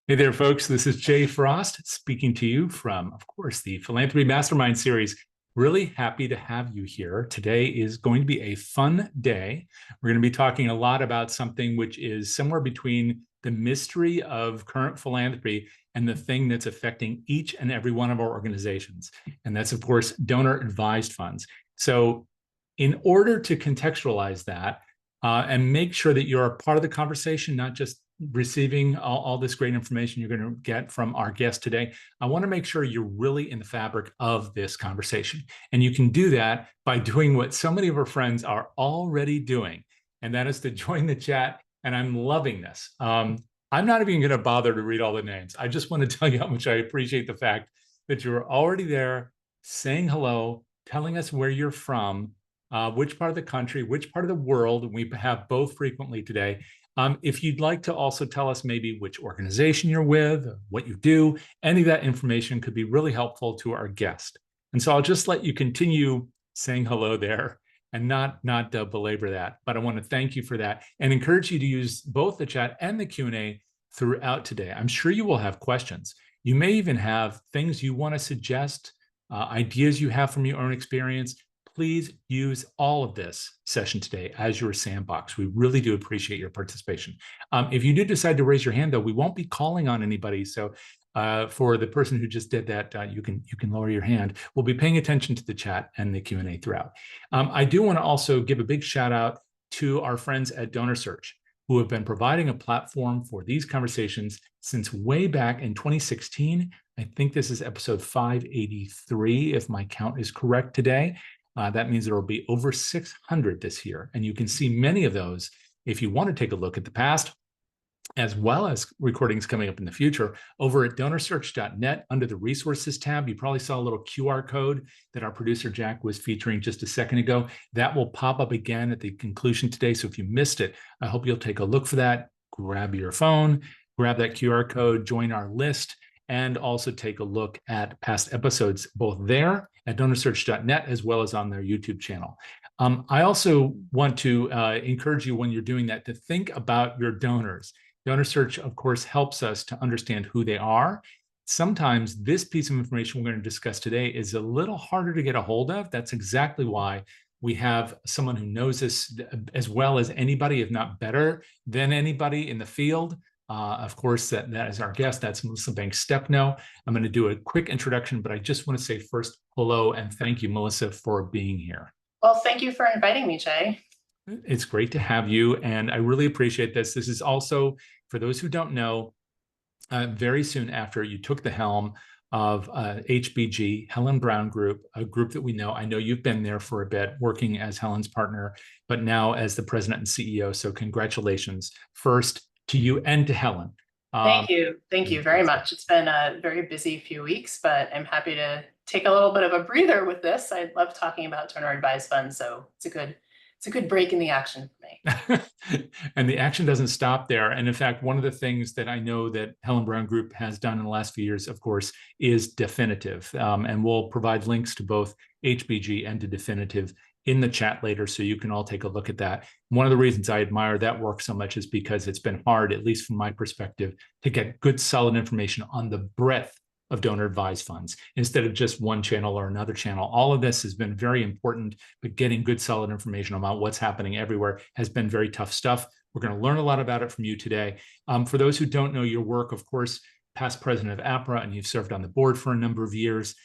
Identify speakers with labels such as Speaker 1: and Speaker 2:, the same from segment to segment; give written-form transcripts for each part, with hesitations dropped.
Speaker 1: Hey there, folks. This is Jay Frost speaking to you from, of course, the Philanthropy Mastermind series. Really happy to have you here. Today is going to be a fun day. We're going to be talking a lot about something which is somewhere between the mystery of current philanthropy and the thing that's affecting each and every one of our organizations. And that's, of course, donor advised funds. So in order to contextualize that and make sure that you're a part of the conversation, not just receiving all this great information you're going to get from our guest today, I want to make sure you're really in the fabric of this conversation. And you can do that by doing what so many of our friends are already doing, and that is to join the chat. And I'm loving this. I'm not even going to bother to read all the names. I just want to tell you how much I appreciate the fact that you're already there saying hello, telling us where you're from, which part of the country, which part of the world, and we have both frequently today. If you'd like to also tell us maybe which organization you're with, what you do, any of that information could be really helpful to our guest. And so I'll just let you continue saying hello there and not belabor that. But I want to thank you for that and encourage you to use both the chat and the Q&A throughout today. I'm sure you will have questions. You may even have things you want to suggest, ideas you have from your own experience. Please use all of this session today as your sandbox. We really do appreciate your participation. If you do decide to raise your hand, though, we won't be calling on anybody. So for the person who just did that, you can lower your hand. We'll be paying attention to the chat and the Q&A throughout. I do want to also give a big shout out to our friends at DonorSearch, who have been providing a platform for these conversations since way back in 2016. I think this is episode 583, if my count is correct today. That means there will be over 600 this year. And you can see many of those if you want to take a look at the past, as well as recordings coming up in the future, over at DonorSearch.net under the resources tab. You probably saw a little QR code that our producer Jack was featuring just a second ago. That will pop up again at the conclusion today. So if you missed it, I hope you'll take a look for that. Grab your phone, grab that QR code, join our list, and also take a look at past episodes, both there at DonorSearch.net as well as on their YouTube channel. I also want to encourage you when you're doing that to think about your donors. DonorSearch, of course, helps us to understand who they are. Sometimes this piece of information we're going to discuss today is a little harder to get a hold of. That's exactly why we have someone who knows this as well as anybody, if not better than anybody in the field. Of course, that is our guest. That's Melissa Banks-Stepnow. I'm going to do a quick introduction, but I just want to say first, hello, and thank you, Melissa, for being here.
Speaker 2: Well, thank you for inviting me, Jay.
Speaker 1: It's great to have you, and I really appreciate this. This is also, for those who don't know, very soon after you took the helm of HBG, Helen Brown Group, a group that we know. I know you've been there for a bit, working as Helen's partner, but now as the president and CEO. So congratulations first to you and to Helen.
Speaker 2: Thank you. Thank you very much. It's been a very busy few weeks, but I'm happy to take a little bit of a breather with this. I love talking about donor advised funds, so it's a good break in the action for
Speaker 1: me. And the action doesn't stop there. And in fact, one of the things that I know that Helen Brown Group has done in the last few years, of course, is Definitive. And we'll provide links to both HBG and to Definitive in the chat later, so you can all take a look at that. One of the reasons I admire that work so much is because it's been hard, at least from my perspective, to get good, solid information on the breadth of donor advised funds instead of just one channel or another channel. All of this has been very important, but getting good, solid information about what's happening everywhere has been very tough stuff. We're going to learn a lot about it from you today. For those who don't know your work, of course, past president of APRA, and you've served on the board for a number of years.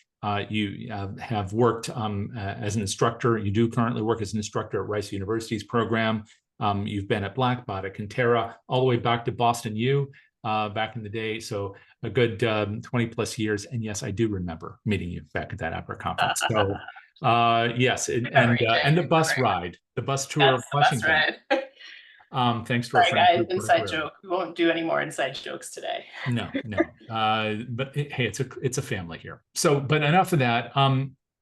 Speaker 1: You have worked as an instructor. You do currently work as an instructor at Rice University's program. You've been at Blackbaud, at Conterra, all the way back to Boston U back in the day. So a good 20 plus years. And yes, I do remember meeting you back at that APRA conference. So yes, and the bus ride, the bus tour of Washington. Thanks to our friend.
Speaker 2: Guys, inside joke. We won't do any more inside jokes today.
Speaker 1: No. But hey, it's a family here. So, but enough of that.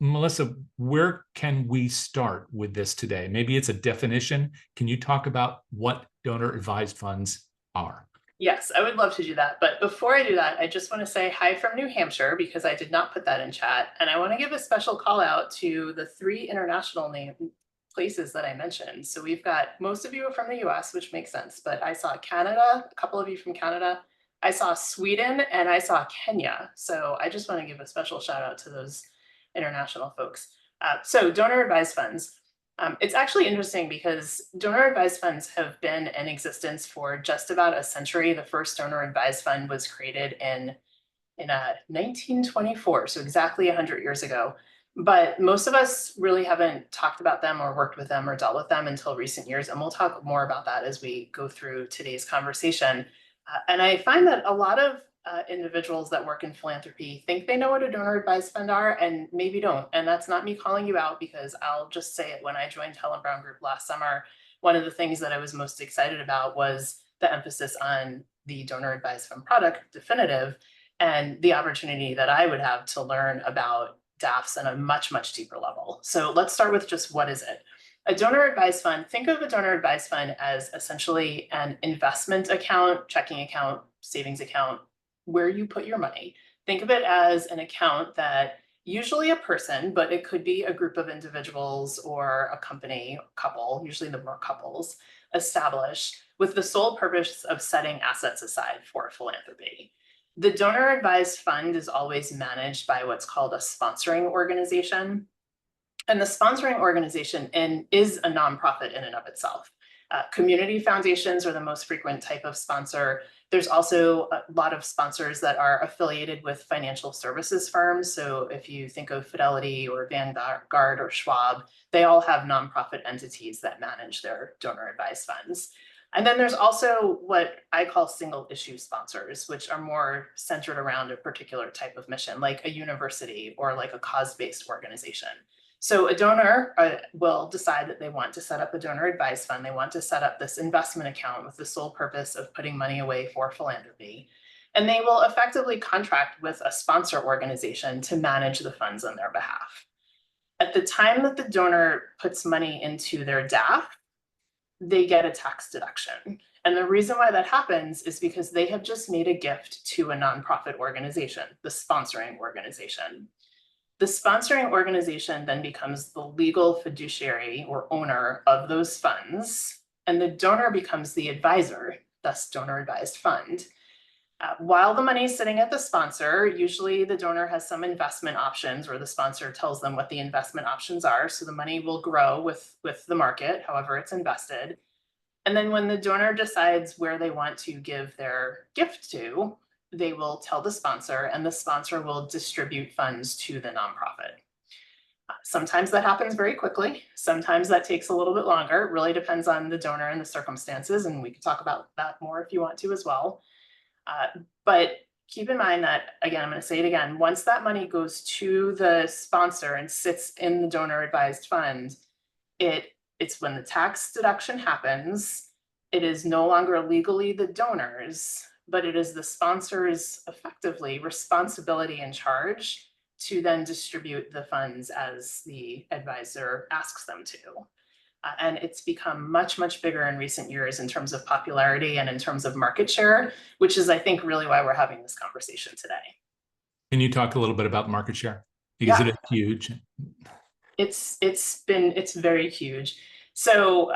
Speaker 1: Melissa, where can we start with this today? Maybe it's a definition. Can you talk about what donor advised funds are?
Speaker 2: Yes, I would love to do that. But before I do that, I just want to say hi from New Hampshire, because I did not put that in chat. And I want to give a special call out to the 3 international places that I mentioned. So we've got, most of you are from the US, which makes sense, but I saw Canada, a couple of you from Canada, I saw Sweden, and I saw Kenya. So I just want to give a special shout out to those international folks. So donor advised funds. It's actually interesting because donor advised funds have been in existence for just about a century. The first donor advised fund was created in 1924, so exactly 100 years ago. But most of us really haven't talked about them or worked with them or dealt with them until recent years. And we'll talk more about that as we go through today's conversation. And I find that a lot of individuals that work in philanthropy think they know what a donor advised fund are and maybe don't. And that's not me calling you out, because I'll just say it. When I joined Helen Brown Group last summer, one of the things that I was most excited about was the emphasis on the donor advised fund product, Definitive, and the opportunity that I would have to learn about DAFs on a much, much deeper level. So let's start with just what is it? A donor advised fund, think of a donor advised fund as essentially an investment account, checking account, savings account, where you put your money. Think of it as an account that usually a person, but it could be a group of individuals or a company, couple, usually the more couples, establish with the sole purpose of setting assets aside for philanthropy. The donor advised fund is always managed by what's called a sponsoring organization. And the sponsoring organization is a nonprofit in and of itself. Community foundations are the most frequent type of sponsor. There's also a lot of sponsors that are affiliated with financial services firms. So if you think of Fidelity or Vanguard or Schwab, they all have nonprofit entities that manage their donor advised funds. And then there's also what I call single issue sponsors, which are more centered around a particular type of mission, like a university or like a cause-based organization. So a donor will decide that they want to set up a donor advised fund. They want to set up this investment account with the sole purpose of putting money away for philanthropy. And they will effectively contract with a sponsor organization to manage the funds on their behalf. At the time that the donor puts money into their DAF, they get a tax deduction. And the reason why that happens is because they have just made a gift to a nonprofit organization, the sponsoring organization. The sponsoring organization then becomes the legal fiduciary or owner of those funds, and the donor becomes the advisor, thus donor advised fund. While the money is sitting at the sponsor, usually the donor has some investment options, or the sponsor tells them what the investment options are. So the money will grow with the market, however it's invested. And then when the donor decides where they want to give their gift to, they will tell the sponsor, and the sponsor will distribute funds to the nonprofit. Sometimes that happens very quickly. Sometimes that takes a little bit longer. It really depends on the donor and the circumstances. And we can talk about that more if you want to as well. But keep in mind that, again, I'm going to say it again, once that money goes to the sponsor and sits in the donor advised fund, it's when the tax deduction happens, it is no longer legally the donor's, but it is the sponsor's effectively responsibility and charge to then distribute the funds as the advisor asks them to. And it's become much, much bigger in recent years in terms of popularity and in terms of market share, which is, I think, really why we're having this conversation today.
Speaker 1: Can you talk a little bit about market share? Because it is huge.
Speaker 2: It's very huge. So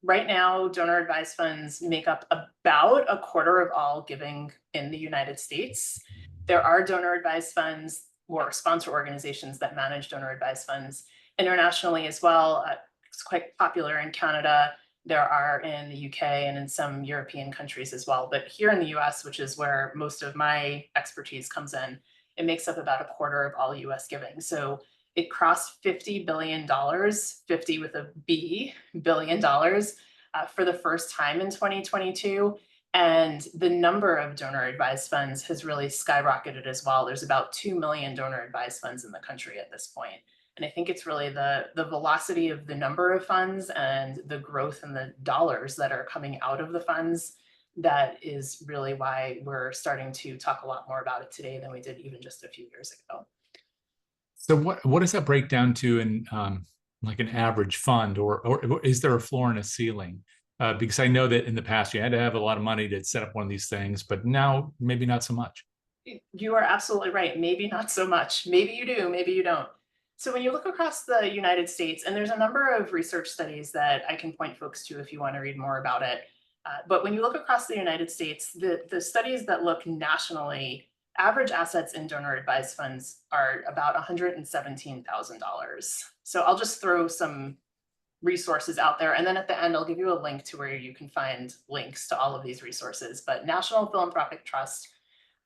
Speaker 2: right now, donor advised funds make up about a quarter of all giving in the United States. There are donor advised funds or sponsor organizations that manage donor advised funds internationally as well. It's quite popular in Canada. There are in the UK and in some European countries as well. But here in the US, which is where most of my expertise comes in, it makes up about a quarter of all US giving. So it crossed $50 billion, 50 with a B, billion dollars, for the first time in 2022. And the number of donor advised funds has really skyrocketed as well. There's about 2 million donor advised funds in the country at this point. And I think it's really the velocity of the number of funds and the growth in the dollars that are coming out of the funds that is really why we're starting to talk a lot more about it today than we did even just a few years ago.
Speaker 1: So what does that break down to in like an average fund, or is there a floor and a ceiling? Because I know that in the past you had to have a lot of money to set up one of these things, but now maybe not so much.
Speaker 2: You are absolutely right. Maybe not so much. Maybe you do, maybe you don't. So when you look across the United States, and there's a number of research studies that I can point folks to if you want to read more about it, But when you look across the United States, the studies that look nationally, average assets in donor advised funds are about $117,000. So I'll just throw some resources out there. And then at the end, I'll give you a link to where you can find links to all of these resources. But National Philanthropic Trust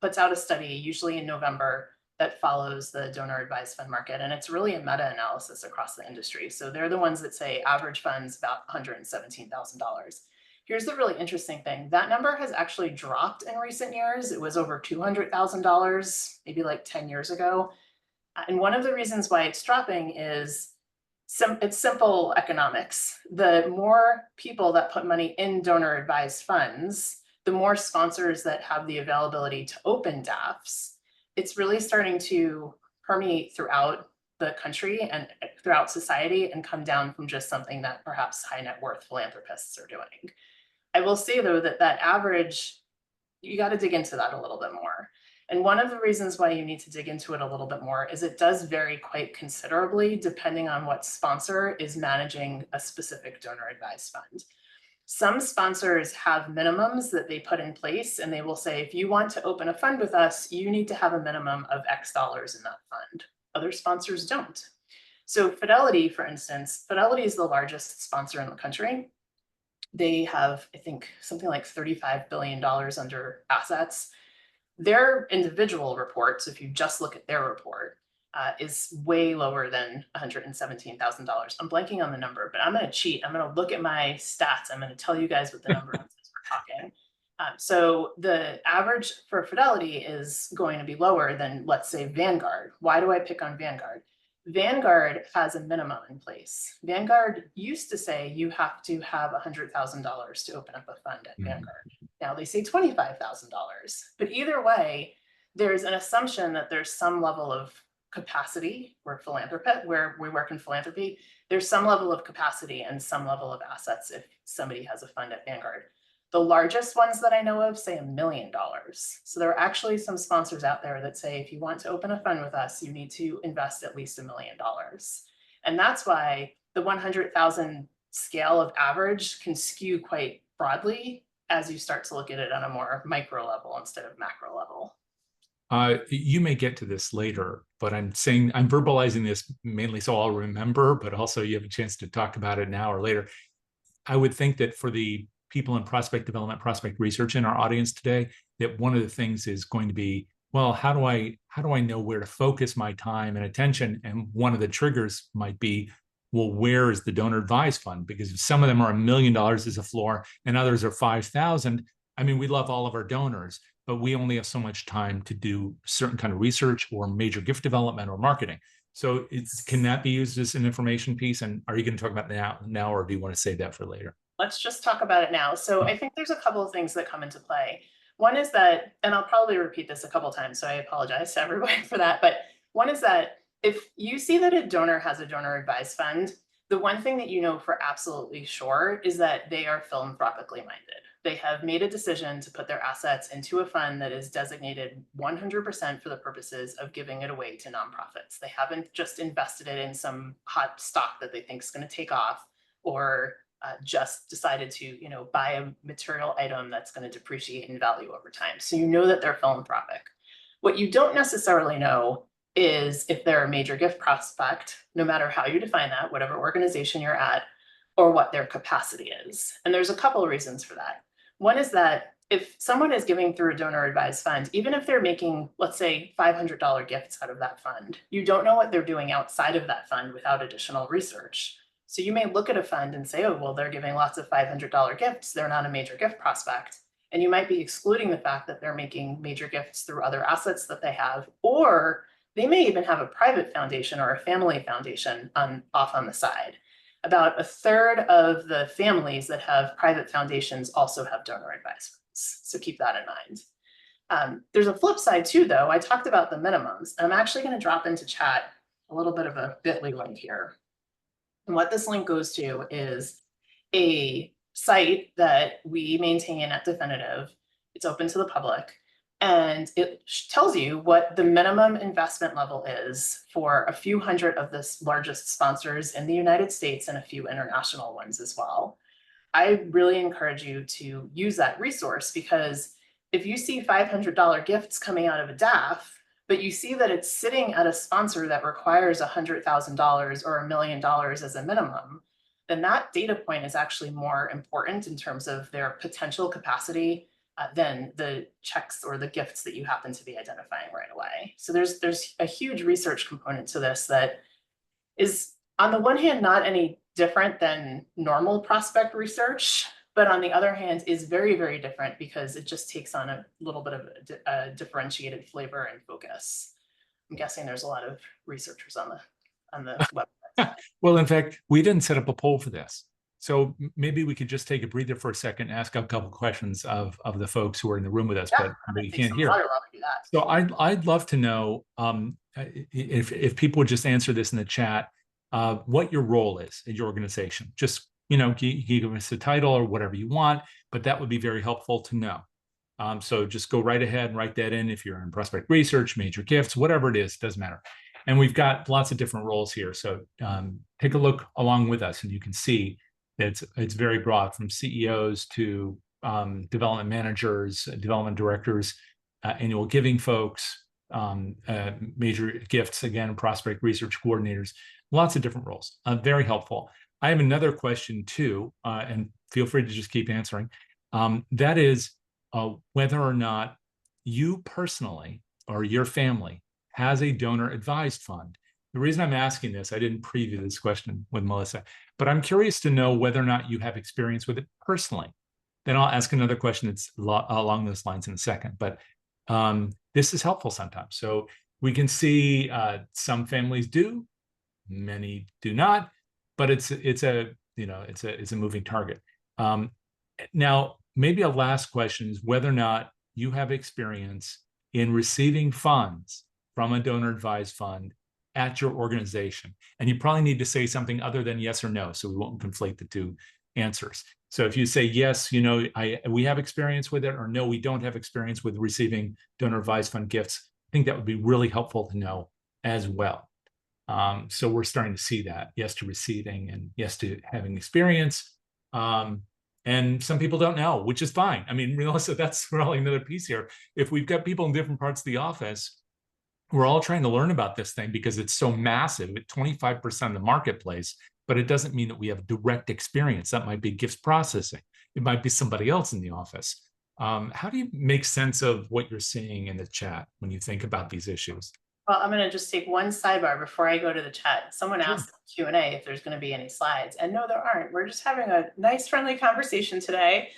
Speaker 2: puts out a study, usually in November, that follows the donor advised fund market. And it's really a meta-analysis across the industry. So they're the ones that say average funds about $117,000. Here's the really interesting thing. That number has actually dropped in recent years. It was over $200,000, maybe like 10 years ago. And one of the reasons why it's dropping is it's simple economics. The more people that put money in donor advised funds, the more sponsors that have the availability to open DAFs. It's really starting to permeate throughout the country and throughout society and come down from just something that perhaps high net worth philanthropists are doing. I will say though that average, you got to dig into that a little bit more. And one of the reasons why you need to dig into it a little bit more is it does vary quite considerably depending on what sponsor is managing a specific donor advised fund. Some sponsors have minimums that they put in place, and they will say, if you want to open a fund with us, you need to have a minimum of X dollars in that fund. Other sponsors don't. So Fidelity, for instance, Fidelity is the largest sponsor in the country. They have, I think, something like $35 billion under assets. Their individual report, so if you just look at their report, is way lower than $117,000. I'm blanking on the number, but I'm going to cheat. I'm going to look at my stats. I'm going to tell you guys what the number is as we're talking. So the average for Fidelity is going to be lower than, let's say, Vanguard. Why do I pick on Vanguard? Vanguard has a minimum in place. Vanguard used to say you have to have $100,000 to open up a fund at Vanguard. Now they say $25,000. But either way, there's an assumption that there's some level of capacity. We're philanthropist, where we work in philanthropy. There's some level of capacity and some level of assets if somebody has a fund at Vanguard. The largest ones that I know of say $1 million. So there are actually some sponsors out there that say, if you want to open a fund with us, you need to invest at least $1 million. And that's why the 100,000 scale of average can skew quite broadly as you start to look at it on a more micro level instead of macro level.
Speaker 1: You may get to this later, but I'm verbalizing this mainly so I'll remember, but also you have a chance to talk about it now or later. I would think that for the people in prospect development, prospect research in our audience today, that one of the things is going to be, well, how do I know where to focus my time and attention? And one of the triggers might be, well, where is the donor advised fund? Because some of them are $1 million as a floor and others are 5,000. I mean, we love all of our donors, but we only have so much time to do certain kind of research or major gift development or marketing. So can that be used as an information piece? And are you going to talk about now, or do you want to save that for later?
Speaker 2: Let's just talk about it now. So I think there's a couple of things that come into play. One is that, and I'll probably repeat this a couple of times, so I apologize to everybody for that. But one is that if you see that a donor has a donor advised fund, the one thing that you know for absolutely sure is that they are philanthropically minded. They have made a decision to put their assets into a fund that is designated 100% for the purposes of giving it away to nonprofits. They haven't just invested it in some hot stock that they think is going to take off, or just decided to, buy a material item that's going to depreciate in value over time. So you know that they're philanthropic. What you don't necessarily know is if they're a major gift prospect, no matter how you define that, whatever organization you're at, or what their capacity is. And there's a couple of reasons for that. One is that if someone is giving through a donor advised fund, even if they're making, let's say, $500 gifts out of that fund, you don't know what they're doing outside of that fund without additional research. So you may look at a fund and say, oh, well, they're giving lots of $500 gifts. They're not a major gift prospect. And you might be excluding the fact that they're making major gifts through other assets that they have, or they may even have a private foundation or a family foundation off on the side. About a third of the families that have private foundations also have donor advised funds. So keep that in mind. There's a flip side too, though. I talked about the minimums. I'm actually going to drop into chat a little bit of a bit.ly link here. And what this link goes to is a site that we maintain at Definitive. It's open to the public, and it tells you what the minimum investment level is for a few hundred of the largest sponsors in the United States and a few international ones as well. I really encourage you to use that resource, because if you see $500 gifts coming out of a DAF, but you see that it's sitting at a sponsor that requires $100,000 or $1 million as a minimum, then that data point is actually more important in terms of their potential capacity than the checks or the gifts that you happen to be identifying right away. So there's a huge research component to this that is, on the one hand, not any different than normal prospect research, but on the other hand is very, very different because it just takes on a little bit of a differentiated flavor and focus. I'm guessing there's a lot of researchers on the website.
Speaker 1: Well, in fact, we didn't set up a poll for this. So maybe we could just take a breather for a second, ask a couple questions of the folks who are in the room with us, but you can't hear. So I'd love to know if people would just answer this in the chat, what your role is in your organization. Just, give us a title or whatever you want, but that would be very helpful to know. So just go right ahead and write that in if you're in prospect research, major gifts, whatever it is, doesn't matter. And we've got lots of different roles here. So take a look along with us and you can see that it's very broad, from CEOs to development managers, development directors, annual giving folks, major gifts, again, prospect research coordinators, lots of different roles. Very helpful. I have another question too, and feel free to just keep answering. That is whether or not you personally or your family has a donor advised fund. The reason I'm asking this, I didn't preview this question with Melissa, but I'm curious to know whether or not you have experience with it personally. Then I'll ask another question that's along those lines in a second, but this is helpful sometimes. So we can see some families do, many do not, but it's a moving target. Now, maybe a last question is whether or not you have experience in receiving funds from a donor advised fund at your organization. And you probably need to say something other than yes or no, so we won't conflate the two answers. So if you say yes, we have experience with it, or no, we don't have experience with receiving donor advised fund gifts, I think that would be really helpful to know as well. So we're starting to see that, yes to receiving and yes to having experience. And some people don't know, which is fine. I mean, Melissa, that's really another piece here. If we've got people in different parts of the office, we're all trying to learn about this thing because it's so massive at 25% of the marketplace, but it doesn't mean that we have direct experience. That might be gifts processing. It might be somebody else in the office. How do you make sense of what you're seeing in the chat when you think about these issues?
Speaker 2: Well, I'm going to just take one sidebar before I go to the chat. Someone asked in Q&A if there's going to be any slides, and no, there aren't. We're just having a nice, friendly conversation today.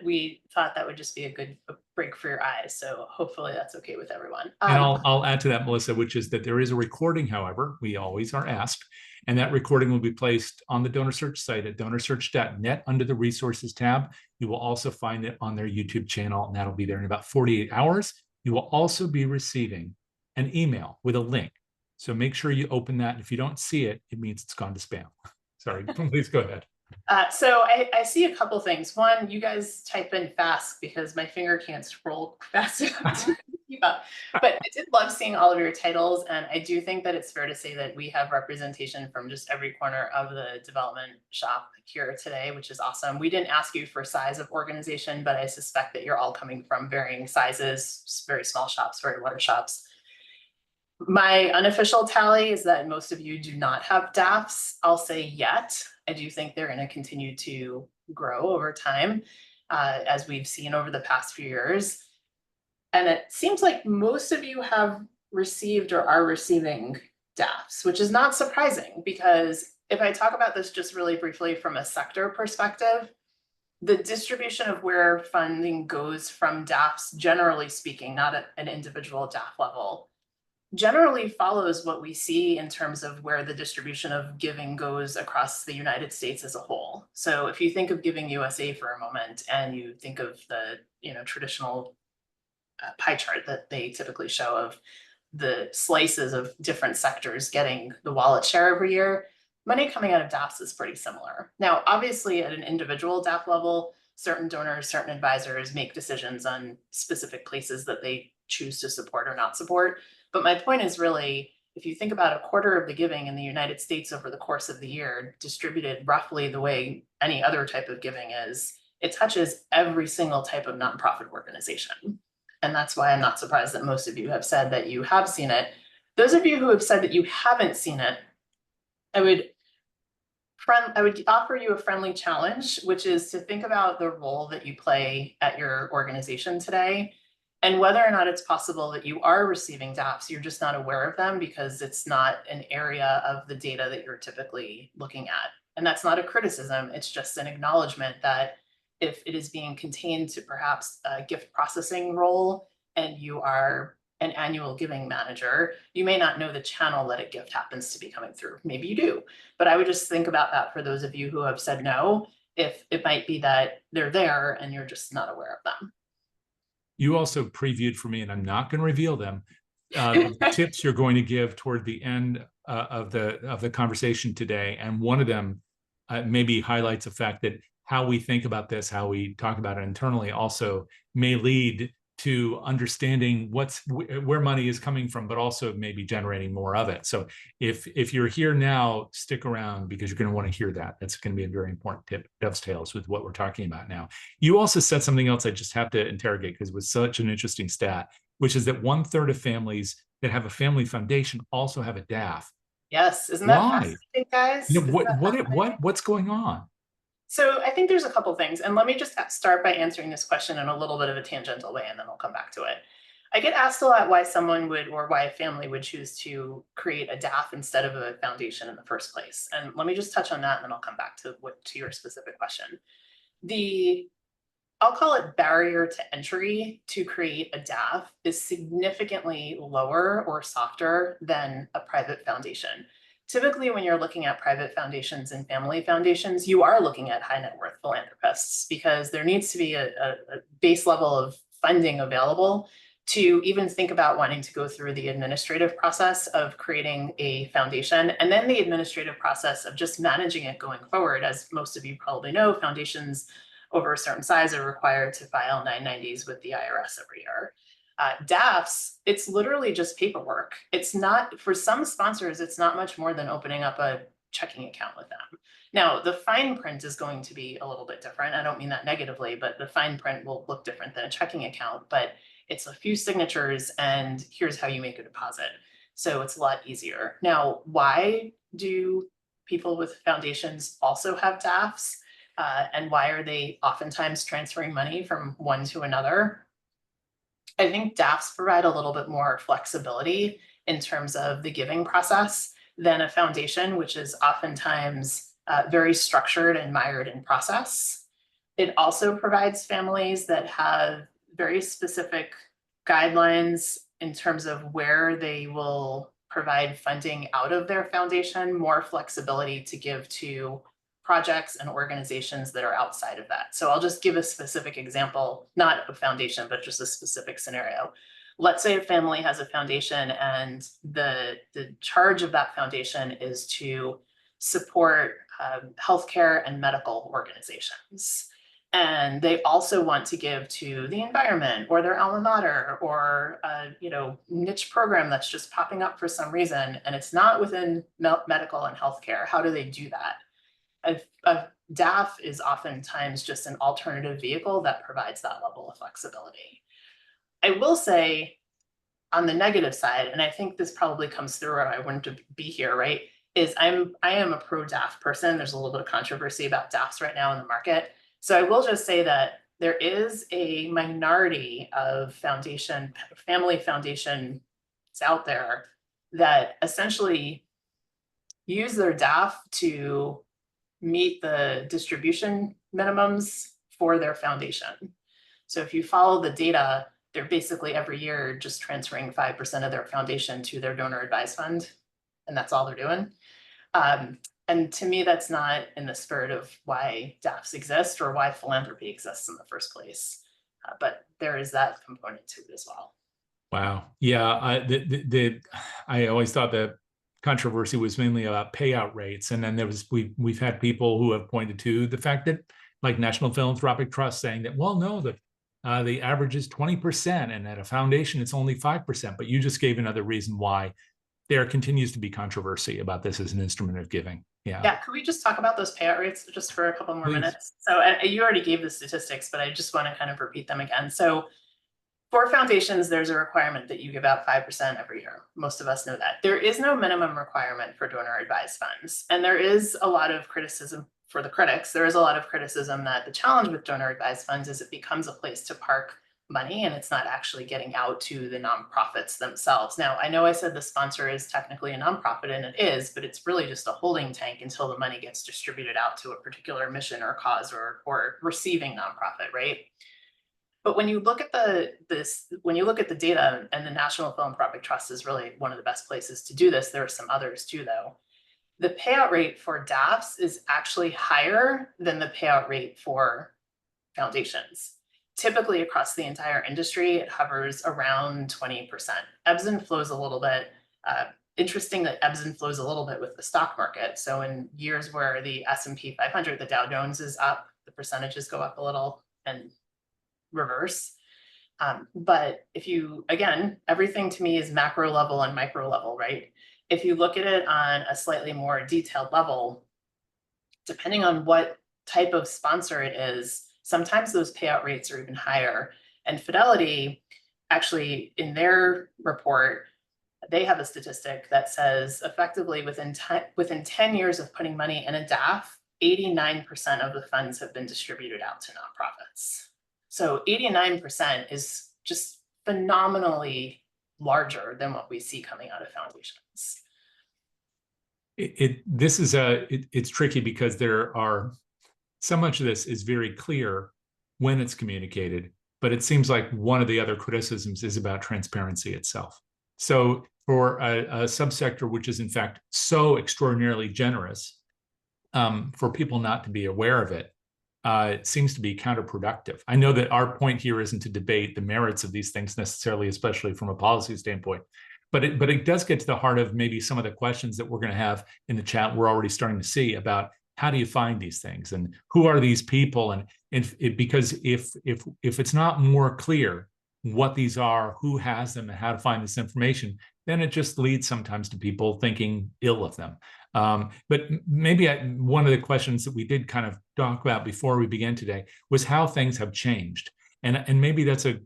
Speaker 2: We thought that would just be a good break for your eyes, so hopefully that's okay with everyone.
Speaker 1: And I'll add to that, Melissa, which is that there is a recording, however, we always are asked, and that recording will be placed on the DonorSearch site at donorsearch.net under the resources tab. You will also find it on their YouTube channel, and that'll be there in about 48 hours. You will also be receiving an email with a link. So make sure you open that. And if you don't see it, it means it's gone to spam. Sorry, please go ahead.
Speaker 2: So I see a couple things. One, you guys type in fast because my finger can't scroll fast enough to keep up. But I did love seeing all of your titles. And I do think that it's fair to say that we have representation from just every corner of the development shop here today, which is awesome. We didn't ask you for size of organization, but I suspect that you're all coming from varying sizes, very small shops, very large shops. My unofficial tally is that most of you do not have DAFs. I'll say yet. I do think they're going to continue to grow over time, as we've seen over the past few years. And it seems like most of you have received or are receiving DAFs, which is not surprising, because if I talk about this just really briefly from a sector perspective, the distribution of where funding goes from DAFs, generally speaking, not at an individual DAF level, generally follows what we see in terms of where the distribution of giving goes across the United States as a whole. So if you think of Giving USA for a moment, and you think of the traditional pie chart that they typically show of the slices of different sectors getting the wallet share every year, money coming out of DAFs is pretty similar. Now, obviously, at an individual DAF level, certain donors, certain advisors make decisions on specific places that they choose to support or not support. But my point is really, if you think about a quarter of the giving in the United States over the course of the year, distributed roughly the way any other type of giving is, it touches every single type of nonprofit organization. And that's why I'm not surprised that most of you have said that you have seen it. Those of you who have said that you haven't seen it, I would offer you a friendly challenge, which is to think about the role that you play at your organization today and whether or not it's possible that you are receiving DAFs, you're just not aware of them because it's not an area of the data that you're typically looking at. And that's not a criticism, it's just an acknowledgement that if it is being contained to perhaps a gift processing role and you are an annual giving manager, you may not know the channel that a gift happens to be coming through. Maybe you do, but I would just think about that for those of you who have said no, if it might be that they're there and you're just not aware of them.
Speaker 1: You also previewed for me, and I'm not going to reveal them, tips you're going to give toward the end of the conversation today. And one of them maybe highlights the fact that how we think about this, how we talk about it internally also may lead to understanding where money is coming from, but also maybe generating more of it. So if you're here now, stick around because you're going to want to hear that. That's going to be a very important tip, dovetails with what we're talking about now. You also said something else I just have to interrogate because it was such an interesting stat, which is that 1/3 of families that have a family foundation also have a DAF.
Speaker 2: Yes, isn't that fascinating, guys?
Speaker 1: You know, what's going on?
Speaker 2: So I think there's a couple things, and let me just start by answering this question in a little bit of a tangential way, and then I'll come back to it. I get asked a lot why someone would, or why a family would choose to create a DAF instead of a foundation in the first place. And let me just touch on that, and then I'll come back to your specific question. I'll call it barrier to entry to create a DAF is significantly lower or softer than a private foundation. Typically, when you're looking at private foundations and family foundations, you are looking at high net worth philanthropists because there needs to be a base level of funding available to even think about wanting to go through the administrative process of creating a foundation and then the administrative process of just managing it going forward. As most of you probably know, foundations over a certain size are required to file 990s with the IRS every year. DAFs, it's literally just paperwork. It's not, for some sponsors, it's not much more than opening up a checking account with them. Now, the fine print is going to be a little bit different. I don't mean that negatively, but the fine print will look different than a checking account, but it's a few signatures and here's how you make a deposit. So it's a lot easier. Now, why do people with foundations also have DAFs? And why are they oftentimes transferring money from one to another? I think DAFs provide a little bit more flexibility in terms of the giving process than a foundation, which is oftentimes very structured and mired in process. It also provides families that have very specific guidelines in terms of where they will provide funding out of their foundation, more flexibility to give to projects and organizations that are outside of that. So I'll just give a specific example, not a foundation, but just a specific scenario. Let's say a family has a foundation and the charge of that foundation is to support healthcare and medical organizations. And they also want to give to the environment or their alma mater or a niche program that's just popping up for some reason, and it's not within medical and healthcare. How do they do that? A DAF is oftentimes just an alternative vehicle that provides that level of flexibility. I will say on the negative side, and I think this probably comes through or I wouldn't be here, right, is I am a pro DAF person. There's a little bit of controversy about DAFs right now in the market. So I will just say that there is a minority of family foundations out there that essentially use their DAF to meet the distribution minimums for their foundation. So if you follow the data, they're basically every year just transferring 5% of their foundation to their donor advised fund, and that's all they're doing. And to me, that's not in the spirit of why DAFs exist or why philanthropy exists in the first place. But there is that component to it as well.
Speaker 1: Wow. Yeah. I always thought that controversy was mainly about payout rates, and then we've had people who have pointed to the fact that, like National Philanthropic Trust, saying that, well, no, the average is 20%, and at a foundation it's only 5%. But you just gave another reason why there continues to be controversy about this as an instrument of giving. Yeah.
Speaker 2: Yeah, could we just talk about those payout rates just for a couple more
Speaker 1: Please.
Speaker 2: minutes? So you already gave the statistics, but I just want to kind of repeat them again. So for foundations, there's a requirement that you give out 5% every year. Most of us know that. There is no minimum requirement for donor advised funds. And there is a lot of criticism for the critics. There is a lot of criticism that the challenge with donor advised funds is it becomes a place to park money and it's not actually getting out to the nonprofits themselves. Now, I know I said the sponsor is technically a nonprofit, and it is, but it's really just a holding tank until the money gets distributed out to a particular mission or cause or receiving nonprofit, right? But when you look at when you look at the data, and the National Philanthropic Trust is really one of the best places to do this. There are some others too, though. The payout rate for DAFs is actually higher than the payout rate for foundations. Typically across the entire industry, it hovers around 20%. Ebbs and flows a little bit. Interesting that ebbs and flows a little bit with the stock market. So in years where the S&P 500, the Dow Jones is up, the percentages go up a little, and reverse. But if you, again, everything to me is macro level and micro level, right? If you look at it on a slightly more detailed level, depending on what type of sponsor it is, sometimes those payout rates are even higher. And Fidelity, actually, in their report, they have a statistic that says effectively within 10 years of putting money in a DAF, 89% of the funds have been distributed out to nonprofits. So 89% is just phenomenally larger than what we see coming out of foundations.
Speaker 1: It's tricky because there are so much of this is very clear when it's communicated, but it seems like one of the other criticisms is about transparency itself. So for a subsector which is in fact so extraordinarily generous, for people not to be aware of it, it seems to be counterproductive. I know that our point here isn't to debate the merits of these things necessarily, especially from a policy standpoint, but it does get to the heart of maybe some of the questions that we're going to have in the chat. We're already starting to see about how do you find these things and who are these people, and because if it's not more clear what these are, who has them, and how to find this information, then it just leads sometimes to people thinking ill of them. But maybe one of the questions that we did kind of talk about before we began today was how things have changed. And maybe that's a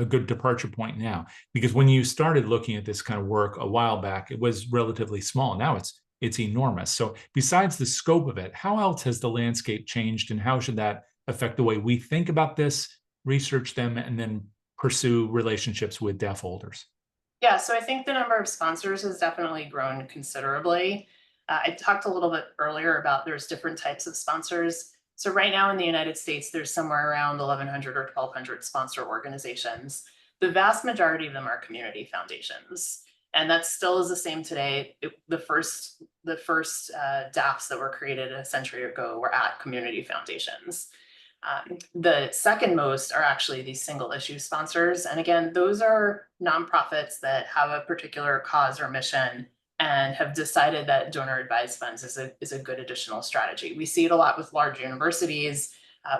Speaker 1: good departure point now, because when you started looking at this kind of work a while back, it was relatively small. Now it's enormous. So besides the scope of it, how else has the landscape changed, and how should that affect the way we think about this, research them, and then pursue relationships with DAF holders?
Speaker 2: Yeah, so I think the number of sponsors has definitely grown considerably. I talked a little bit earlier about there's different types of sponsors. So right now in the United States, there's somewhere around 1,100 or 1,200 sponsor organizations. The vast majority of them are community foundations. And that still is the same today. The first DAFs that were created a century ago were at community foundations. The second most are actually these single issue sponsors. And again, those are nonprofits that have a particular cause or mission and have decided that donor advised funds is a good additional strategy. We see it a lot with large universities.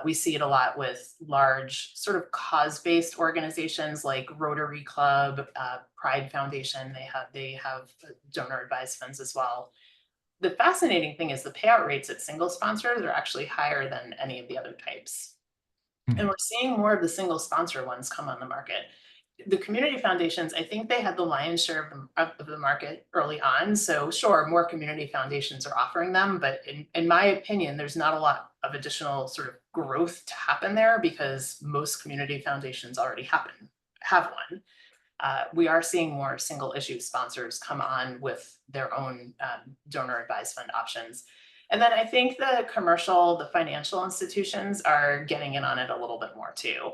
Speaker 2: We see it a lot with large sort of cause-based organizations like Rotary Club, Pride Foundation. They have donor advised funds as well. The fascinating thing is the payout rates at single sponsors are actually higher than any of the other types. And we're seeing more of the single sponsor ones come on the market. The community foundations, I think they had the lion's share of the market early on. So sure, more community foundations are offering them, but in my opinion, there's not a lot of additional sort of growth to happen there because most community foundations already have one. We are seeing more single issue sponsors come on with their own donor advised fund options. And then I think the financial institutions are getting in on it a little bit more too.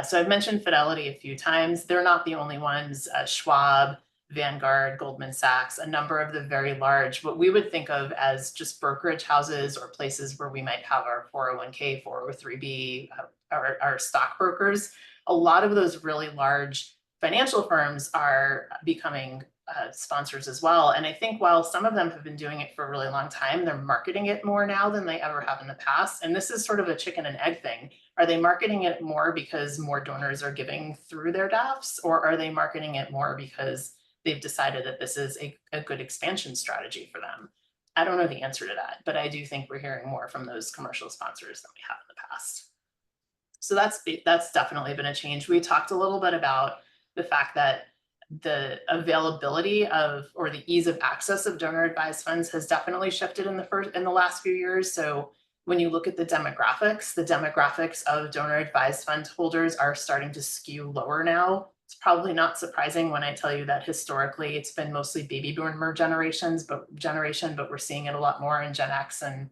Speaker 2: So I've mentioned Fidelity a few times. They're not the only ones. Schwab, Vanguard, Goldman Sachs, a number of the very large, what we would think of as just brokerage houses or places where we might have our 401k, 403b, our stockbrokers. A lot of those really large financial firms are becoming sponsors as well. And I think while some of them have been doing it for a really long time, they're marketing it more now than they ever have in the past. And this is sort of a chicken and egg thing. Are they marketing it more because more donors are giving through their DAFs, or are they marketing it more because they've decided that this is a good expansion strategy for them. I don't know the answer to that, but I do think we're hearing more from those commercial sponsors than we have in the past. So that's definitely been a change. We talked a little bit about the fact that the availability of, or the ease of access of donor advised funds has definitely shifted in the last few years. So when you look at the demographics of donor advised fund holders are starting to skew lower now. It's probably not surprising when I tell you that historically it's been mostly baby boomer generation, but we're seeing it a lot more in Gen X and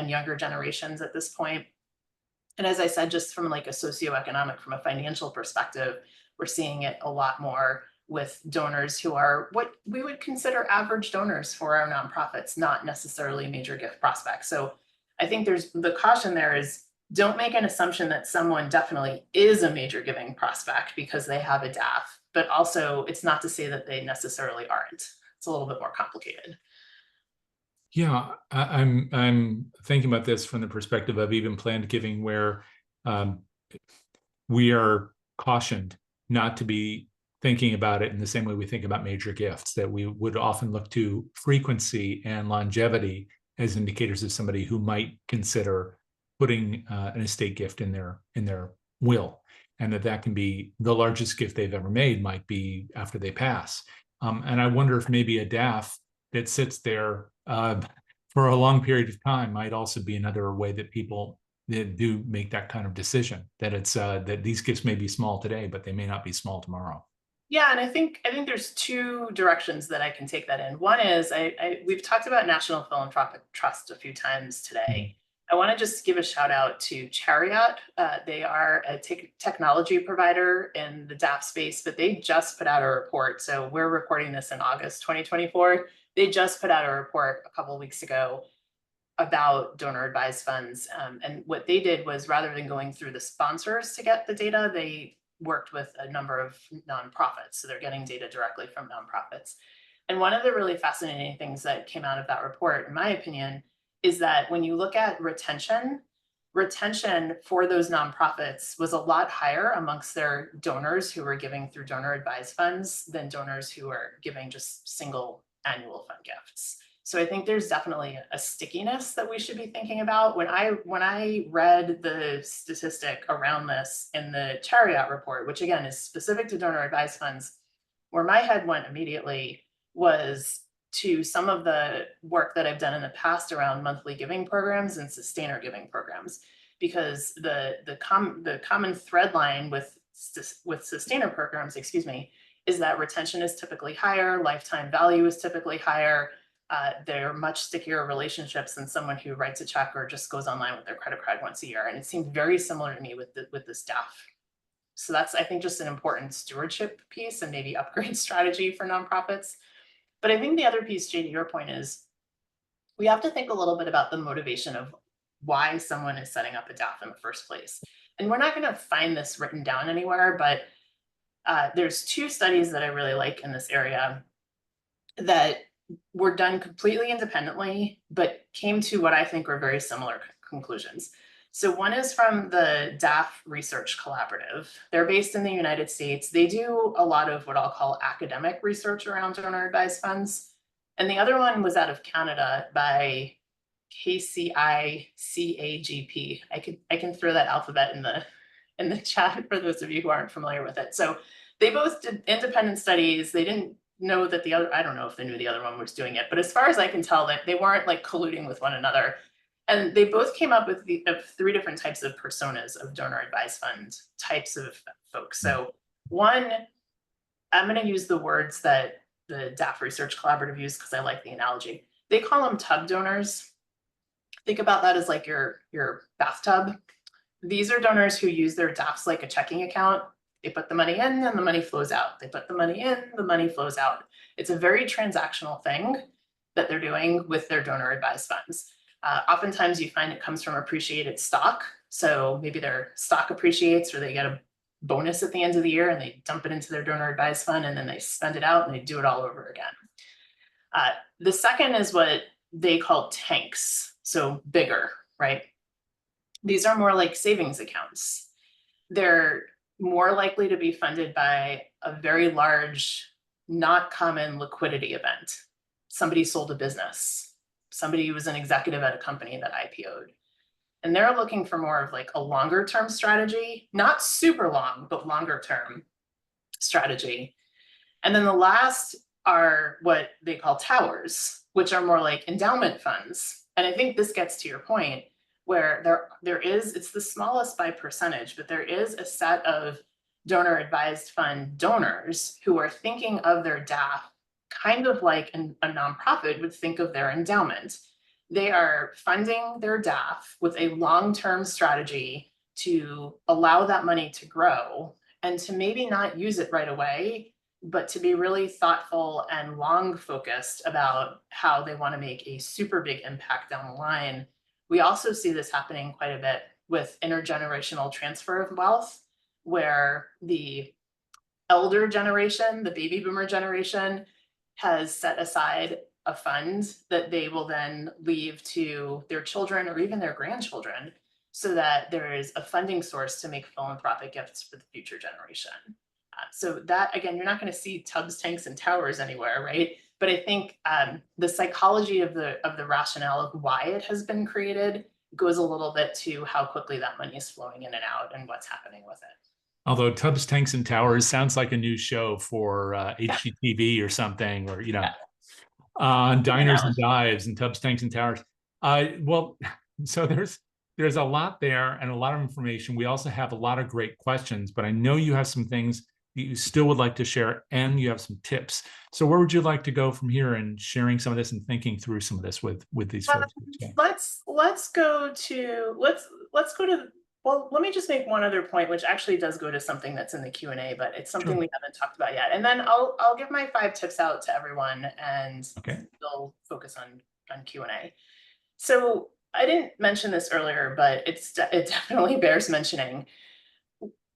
Speaker 2: younger generations at this point. And as I said, just from like a socioeconomic, from a financial perspective, we're seeing it a lot more with donors who are what we would consider average donors for our nonprofits, not necessarily major gift prospects. So I think there's the caution there is don't make an assumption that someone definitely is a major giving prospect because they have a DAF, but also it's not to say that they necessarily aren't. It's a little bit more complicated.
Speaker 1: Yeah, I'm thinking about this from the perspective of even planned giving, where we are cautioned not to be thinking about it in the same way we think about major gifts, that we would often look to frequency and longevity as indicators of somebody who might consider putting an estate gift in their will, and that can be the largest gift they've ever made might be after they pass. And I wonder if maybe a DAF that sits there for a long period of time might also be another way that people that do make that kind of decision, that it's that these gifts may be small today, but they may not be small tomorrow.
Speaker 2: Yeah, and I think there's two directions that I can take that in. One is we've talked about National Philanthropic Trust a few times today. I want to just give a shout out to Chariot. They are a technology provider in the DAF space, but they just put out a report. So we're recording this in August 2024. They just put out a report a couple of weeks ago about donor advised funds. And what they did was, rather than going through the sponsors to get the data, they worked with a number of nonprofits. So they're getting data directly from nonprofits. And one of the really fascinating things that came out of that report, in my opinion, is that when you look at retention for those nonprofits was a lot higher amongst their donors who were giving through donor advised funds than donors who are giving just single annual fund gifts. So I think there's definitely a stickiness that we should be thinking about. When I read the statistic around this in the Chariot report, which again is specific to donor advised funds, where my head went immediately was to some of the work that I've done in the past around monthly giving programs and sustainer giving programs, because the common thread line with sustainer programs, is that retention is typically higher, lifetime value is typically higher. They're much stickier relationships than someone who writes a check or just goes online with their credit card once a year. And it seemed very similar to me with the staff. So that's, I think, just an important stewardship piece and maybe upgrade strategy for nonprofits. But I think the other piece, Jay, to your point, is we have to think a little bit about the motivation of why someone is setting up a DAF in the first place. And we're not going to find this written down anywhere, but there's two studies that I really like in this area that were done completely independently, but came to what I think were very similar conclusions. So one is from the DAF Research Collaborative. They're based in the United States. They do a lot of what I'll call academic research around donor advised funds. And the other one was out of Canada by KCICAGP. I can throw that alphabet in the chat for those of you who aren't familiar with it. So they both did independent studies. They didn't know that the other, I don't know if they knew the other one was doing it, but as far as I can tell, that they weren't like colluding with one another. And they both came up with three different types of personas of donor advised fund types of folks. So one, I'm going to use the words that the DAF Research Collaborative used because I like the analogy. They call them tub donors. Think about that as like your bathtub. These are donors who use their DAFs like a checking account. They put the money in and the money flows out. They put the money in, the money flows out. It's a very transactional thing that they're doing with their donor advised funds. Oftentimes you find it comes from appreciated stock. So maybe their stock appreciates or they get a bonus at the end of the year and they dump it into their donor advised fund and then they spend it out and they do it all over again. The second is what they call tanks. So bigger, right? These are more like savings accounts. They're more likely to be funded by a very large not common liquidity event. Somebody sold a business. Somebody was an executive at a company that IPO'd. And they're looking for more of like a longer term strategy, not super long, but longer term strategy. And then the last are what they call towers, which are more like endowment funds. And I think this gets to your point where there is, it's the smallest by percentage, but there is a set of donor advised fund donors who are thinking of their DAF kind of like a nonprofit would think of their endowment. They are funding their DAF with a long-term strategy to allow that money to grow and to maybe not use it right away, but to be really thoughtful and long focused about how they want to make a super big impact down the line. We also see this happening quite a bit with intergenerational transfer of wealth, where the elder generation, the baby boomer generation, has set aside a fund that they will then leave to their children or even their grandchildren, so that there is a funding source to make philanthropic gifts for the future generation. So that, again, you're not going to see tubs, tanks, and towers anywhere, right? But I think the psychology of the rationale of why it has been created goes a little bit to how quickly that money is flowing in and out and what's happening with it.
Speaker 1: Although Tubs, Tanks, and Towers sounds like a new show for HGTV or something, or, diners and dives and Tubs, Tanks, and Towers. Well, so there's a lot there and a lot of information. We also have a lot of great questions, but I know you have some things that you still would like to share, and you have some tips. So where would you like to go from here in sharing some of this and thinking through some of this with these folks?
Speaker 2: Let's go to well, let me just make one other point, which actually does go to something that's in the Q&A, but it's something we haven't talked about yet. And then I'll give my 5 tips out to everyone, and we'll focus on Q&A. So I didn't mention this earlier, but it definitely bears mentioning.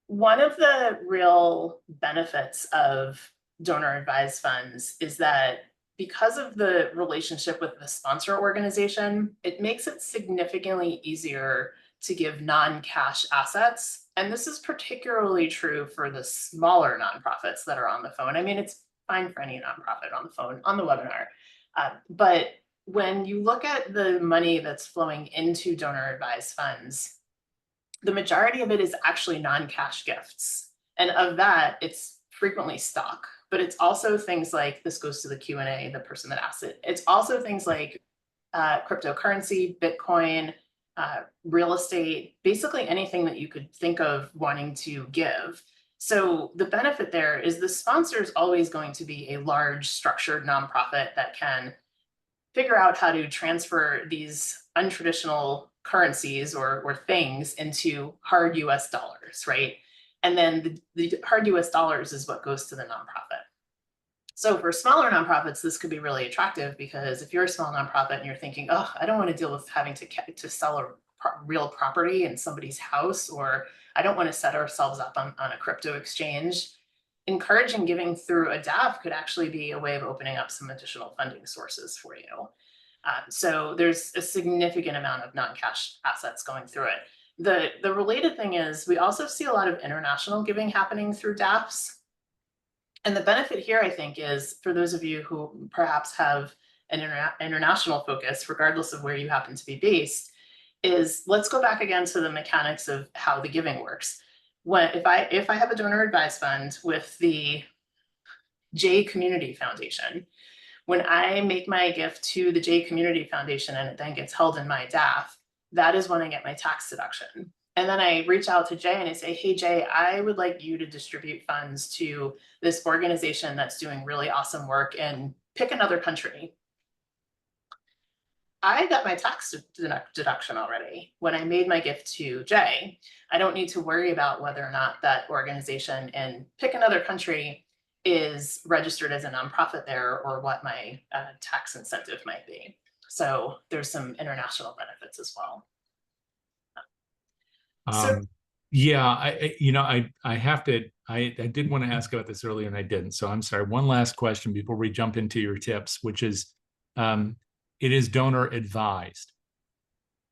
Speaker 2: One of the real benefits of donor advised funds is that because of the relationship with the sponsor organization, it makes it significantly easier to give non-cash assets. And this is particularly true for the smaller nonprofits that are on the phone. I mean, it's fine for any nonprofit on the phone, on the webinar. But when you look at the money that's flowing into donor advised funds, the majority of it is actually non-cash gifts. And of that, it's frequently stock, but it's also things like, this goes to the Q&A, the person that asked it. It's also things like cryptocurrency, Bitcoin, real estate, basically anything that you could think of wanting to give. So the benefit there is the sponsor is always going to be a large structured nonprofit that can figure out how to transfer these untraditional currencies or things into hard US dollars, right? And then the hard US dollars is what goes to the nonprofit. So for smaller nonprofits, this could be really attractive, because if you're a small nonprofit and you're thinking, oh, I don't want to deal with having to sell a real property in somebody's house, or I don't want to set ourselves up on a crypto exchange, encouraging giving through a DAF could actually be a way of opening up some additional funding sources for you. So there's a significant amount of non-cash assets going through it. The related thing is we also see a lot of international giving happening through DAFs. And the benefit here, I think, is for those of you who perhaps have an international focus, regardless of where you happen to be based, is let's go back again to the mechanics of how the giving works. If I have a donor advised fund with the J Community Foundation, when I make my gift to the J Community Foundation and it then gets held in my DAF, that is when I get my tax deduction. And then I reach out to Jay and I say, hey, Jay, I would like you to distribute funds to this organization that's doing really awesome work in pick another country. I got my tax deduction already when I made my gift to Jay. I don't need to worry about whether or not that organization in pick another country is registered as a nonprofit there, or what my tax incentive might be. So there's some international benefits as well.
Speaker 1: I did want to ask about this earlier and I didn't. So I'm sorry. One last question before we jump into your tips, which is, it is donor advised.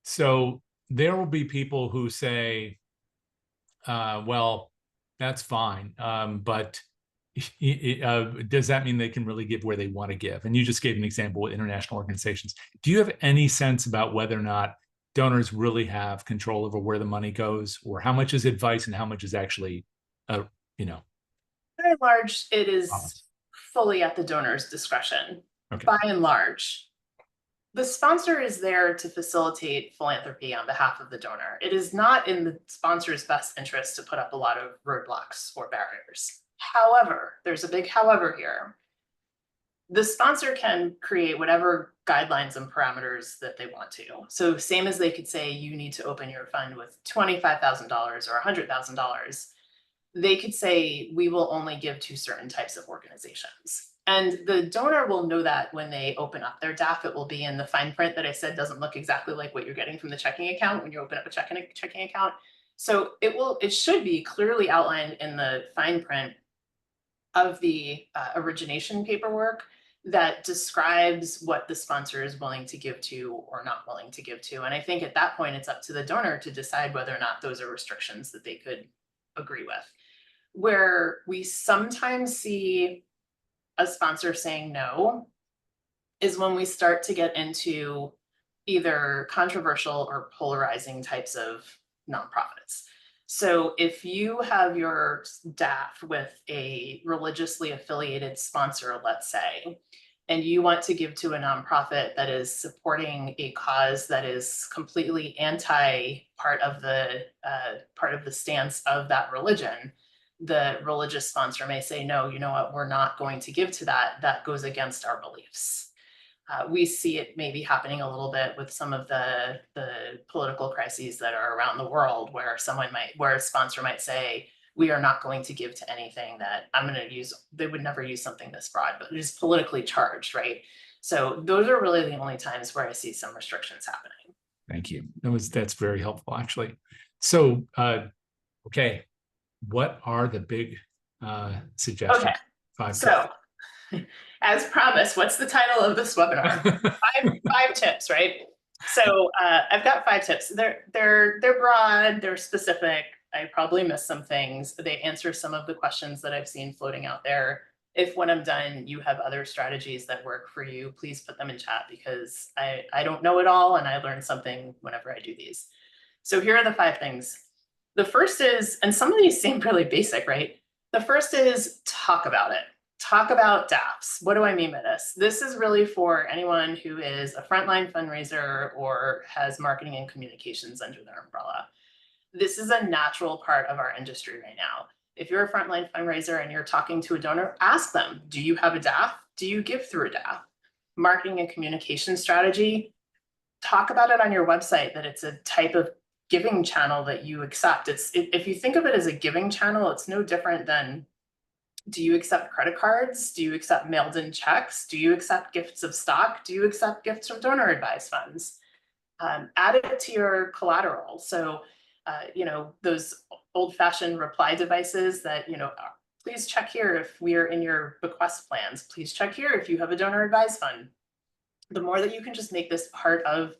Speaker 1: So there will be people who say, well, that's fine. But does that mean they can really give where they want to give? And you just gave an example with international organizations. Do you have any sense about whether or not donors really have control over where the money goes, or how much is advice and how much is actually, you know?
Speaker 2: By and large, it is fully at the donor's discretion.
Speaker 1: Okay.
Speaker 2: By and large, the sponsor is there to facilitate philanthropy on behalf of the donor. It is not in the sponsor's best interest to put up a lot of roadblocks or barriers. However, there's a big however here. The sponsor can create whatever guidelines and parameters that they want to. So same as they could say, you need to open your fund with $25,000 or $100,000, they could say, we will only give to certain types of organizations. And the donor will know that when they open up their DAF. It will be in the fine print that I said doesn't look exactly like what you're getting from the checking account when you open up a checking account. So it should be clearly outlined in the fine print of the origination paperwork that describes what the sponsor is willing to give to or not willing to give to. And I think at that point, it's up to the donor to decide whether or not those are restrictions that they could agree with. Where we sometimes see a sponsor saying no is when we start to get into either controversial or polarizing types of nonprofits. So if you have your DAF with a religiously affiliated sponsor, let's say, and you want to give to a nonprofit that is supporting a cause that is completely anti part of the stance of that religion, the religious sponsor may say, no, you know what, we're not going to give to that. That goes against our beliefs. We see it maybe happening a little bit with some of the political crises that are around the world, where a sponsor might say, we are not going to give to anything that they would never use something this broad, but it is politically charged, right? So those are really the only times where I see some restrictions happening.
Speaker 1: Thank you. That's very helpful, actually. So, okay, what are the big suggestions?
Speaker 2: Okay,
Speaker 1: 5
Speaker 2: so as promised, what's the title of this webinar? five tips, right? So I've got 5 tips. They're broad, they're specific. I probably missed some things. They answer some of the questions that I've seen floating out there. If when I'm done, you have other strategies that work for you, please put them in chat, because I don't know it all and I learn something whenever I do these. So here are the 5 things. The first is, and some of these seem really basic, right? The first is talk about it. Talk about DAFs. What do I mean by this? This is really for anyone who is a frontline fundraiser or has marketing and communications under their umbrella. This is a natural part of our industry right now. If you're a frontline fundraiser and you're talking to a donor, ask them, do you have a DAF? Do you give through a DAF? Marketing and communication strategy, talk about it on your website, that it's a type of giving channel that you accept. If you think of it as a giving channel, it's no different than, do you accept credit cards? Do you accept mailed in checks? Do you accept gifts of stock? Do you accept gifts from donor advised funds? Add it to your collateral. So, those old fashioned reply devices that, please check here if we are in your bequest plans. Please check here if you have a donor advised fund. The more that you can just make this part of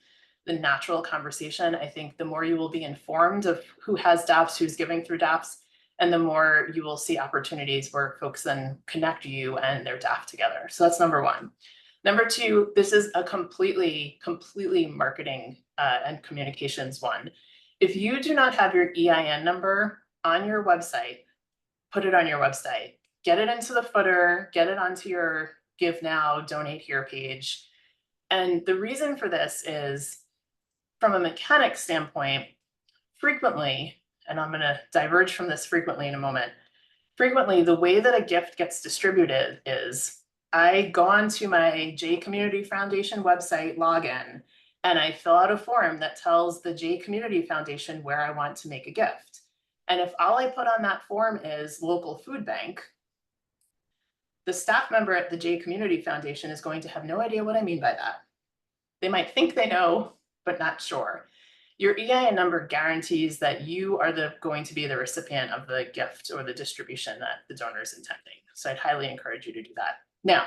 Speaker 2: the natural conversation, I think the more you will be informed of who has DAFs, who's giving through DAFs, and the more you will see opportunities where folks then connect you and their DAF together. So that's number 1. Number 2, this is a completely marketing and communications one. If you do not have your EIN number on your website, put it on your website. Get it into the footer, get it onto your Give Now, Donate Here page. And the reason for this is, from a mechanic standpoint, frequently, and I'm going to diverge from this frequently in a moment. Frequently, the way that a gift gets distributed is I go onto my J Community Foundation website login, and I fill out a form that tells the J Community Foundation where I want to make a gift. And if all I put on that form is local food bank, the staff member at the J Community Foundation is going to have no idea what I mean by that. They might think they know, but not sure. Your EIN number guarantees that you are going to be the recipient of the gift or the distribution that the donor is intending. So I'd highly encourage you to do that. Now,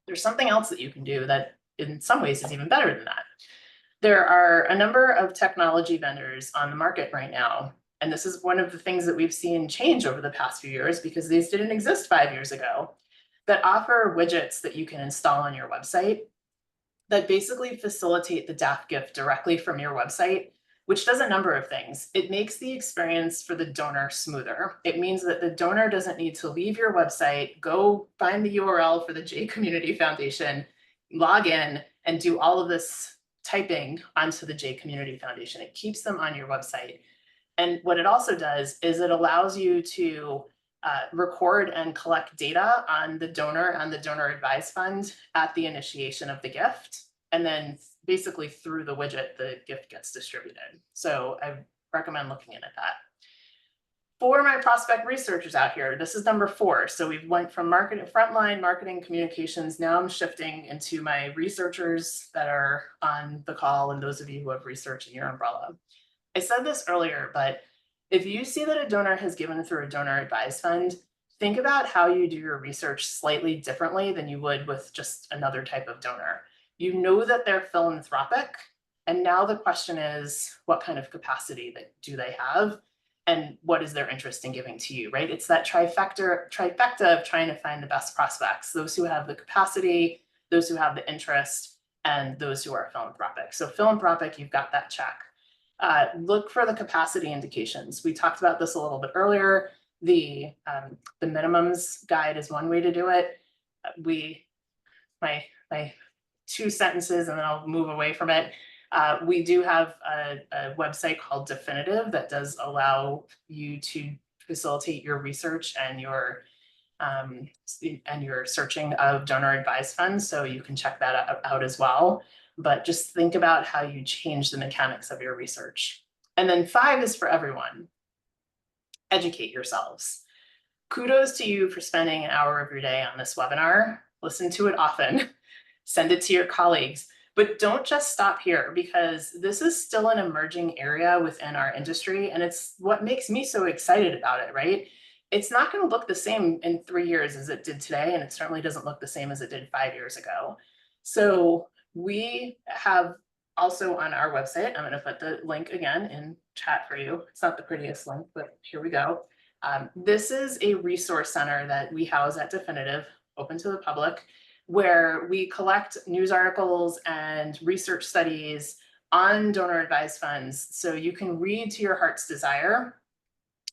Speaker 2: there's something else that you can do that in some ways is even better than that. There are a number of technology vendors on the market right now and this is one of the things that we've seen change over the past few years because these didn't exist 5 years ago, that offer widgets that you can install on your website that basically facilitate the DAF gift directly from your website, which does a number of things. It makes the experience for the donor smoother. It means that the donor doesn't need to leave your website, go find the URL for the J Community Foundation, log in, and do all of this typing onto the J Community Foundation. It keeps them on your website. And what it also does is it allows you to record and collect data on the donor and the donor advised fund at the initiation of the gift. And then basically through the widget, the gift gets distributed. So I recommend looking in at that. For my prospect researchers out here, this is number 4. So we've went from marketing, frontline marketing communications. Now I'm shifting into my researchers that are on the call and those of you who have research in your umbrella. I said this earlier, but if you see that a donor has given through a donor advised fund, think about how you do your research slightly differently than you would with just another type of donor. You know that they're philanthropic, and now the question is, what kind of capacity do they have, and what is their interest in giving to you, right? It's that trifecta of trying to find the best prospects, those who have the capacity, those who have the interest, and those who are philanthropic. So philanthropic, you've got that check. Look for the capacity indications. We talked about this a little bit earlier. The minimums guide is one way to do it. My 2 sentences and then I'll move away from it. We do have a website called Definitive that does allow you to facilitate your research and your searching of donor advised funds. So you can check that out as well. But just think about how you change the mechanics of your research. And then 5 is for everyone. Educate yourselves. Kudos to you for spending an hour of your day on this webinar. Listen to it often. Send it to your colleagues. But don't just stop here, because this is still an emerging area within our industry, and it's what makes me so excited about it, right? It's not going to look the same in 3 years as it did today, and it certainly doesn't look the same as it did 5 years ago. So we have also on our website, I'm going to put the link again in chat for you. It's not the prettiest link, but here we go. This is a resource center that we house at Definitive, open to the public, where we collect news articles and research studies on donor advised funds. So you can read to your heart's desire.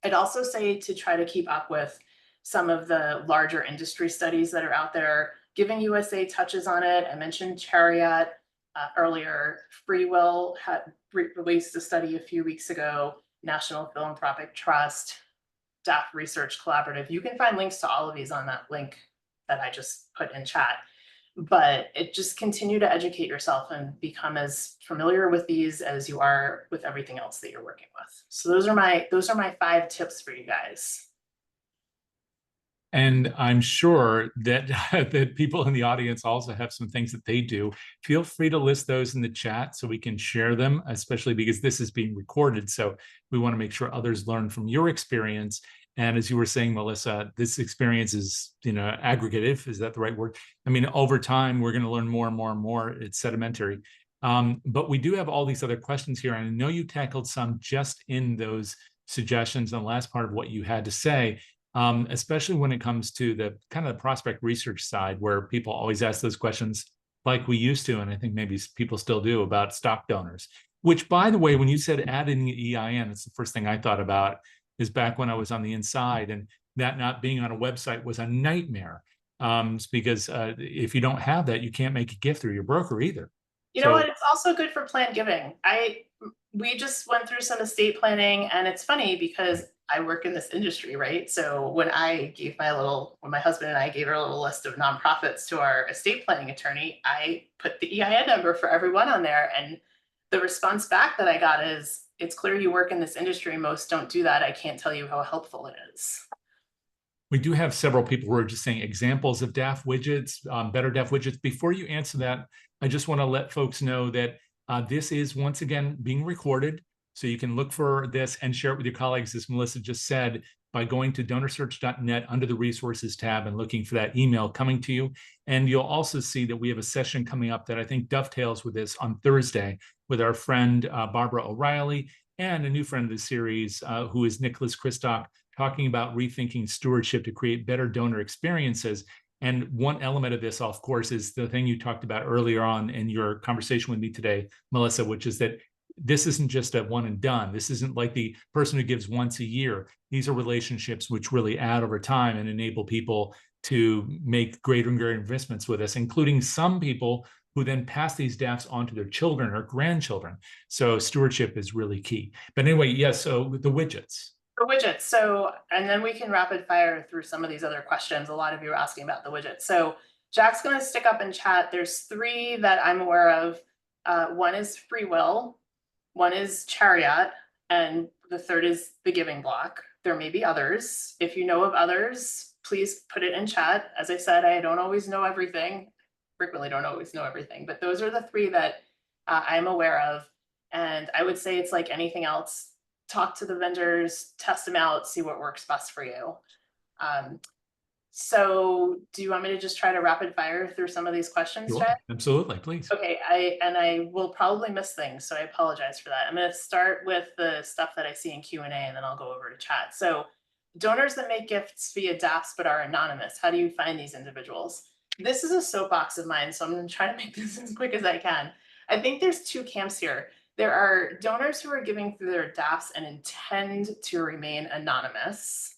Speaker 2: I'd also say to try to keep up with some of the larger industry studies that are out there. Giving USA touches on it. I mentioned Chariot earlier. Free Will had released a study a few weeks ago. National Philanthropic Trust, DAF Research Collaborative. You can find links to all of these on that link that I just put in chat. But just continue to educate yourself and become as familiar with these as you are with everything else that you're working with. So those are my 5 tips for you guys.
Speaker 1: And I'm sure that, that people in the audience also have some things that they do. Feel free to list those in the chat so we can share them, especially because this is being recorded. So we want to make sure others learn from your experience. And as you were saying, Melissa, this experience is, aggregative. Is that the right word? I mean, over time, we're going to learn more and more and more. It's sedimentary. But we do have all these other questions here. And I know you tackled some just in those suggestions on the last part of what you had to say. Especially when it comes to the kind of the prospect research side, where people always ask those questions like we used to, and I think maybe people still do, about stock donors, which, by the way, when you said adding the EIN, it's the first thing I thought about is back when I was on the inside, and that not being on a website was a nightmare, because if you don't have that, you can't make a gift through your broker either.
Speaker 2: You know what? It's also good for planned giving. We just went through some estate planning, and it's funny because I work in this industry, right? So when my husband and I gave our little list of nonprofits to our estate planning attorney, I put the EIN number for everyone on there. And the response back that I got is, it's clear you work in this industry. Most don't do that. I can't tell you how helpful it is.
Speaker 1: We do have several people who are just saying examples of DAF widgets, better DAF widgets. Before you answer that, I just want to let folks know that this is, once again, being recorded. So you can look for this and share it with your colleagues, as Melissa just said, by going to DonorSearch.net under the resources tab and looking for that email coming to you. And you'll also see that we have a session coming up that I think dovetails with this on Thursday with our friend Barbara O'Reilly and a new friend of the series, who is Nicholas Kristock, talking about rethinking stewardship to create better donor experiences. And one element of this, of course, is the thing you talked about earlier on in your conversation with me today, Melissa, which is that this isn't just a one and done. This isn't like the person who gives once a year. These are relationships which really add over time and enable people to make greater and greater investments with us, including some people who then pass these DAFs on to their children or grandchildren. So stewardship is really key. But anyway, yes, so the widgets.
Speaker 2: The widgets. So, and then we can rapid fire through some of these other questions. A lot of you are asking about the widgets. So Jack's going to stick up in chat. There's 3 that I'm aware of. One is free will, one is chariot, and the third is the giving block. There may be others. If you know of others, please put it in chat. As I said, I don't always know everything. Frequently don't always know everything, but those are the 3 that I'm aware of. And I would say it's like anything else. Talk to the vendors, test them out, see what works best for you. So do you want me to just try to rapid fire through some of these questions,
Speaker 1: Sure,
Speaker 2: Jay?
Speaker 1: absolutely, please.
Speaker 2: Okay, I will probably miss things, so I apologize for that. I'm going to start with the stuff that I see in Q&A, and then I'll go over to chat. So donors that make gifts via DAFs but are anonymous, how do you find these individuals? This is a soapbox of mine, so I'm going to try to make this as quick as I can. I think there's 2 camps here. There are donors who are giving through their DAFs and intend to remain anonymous.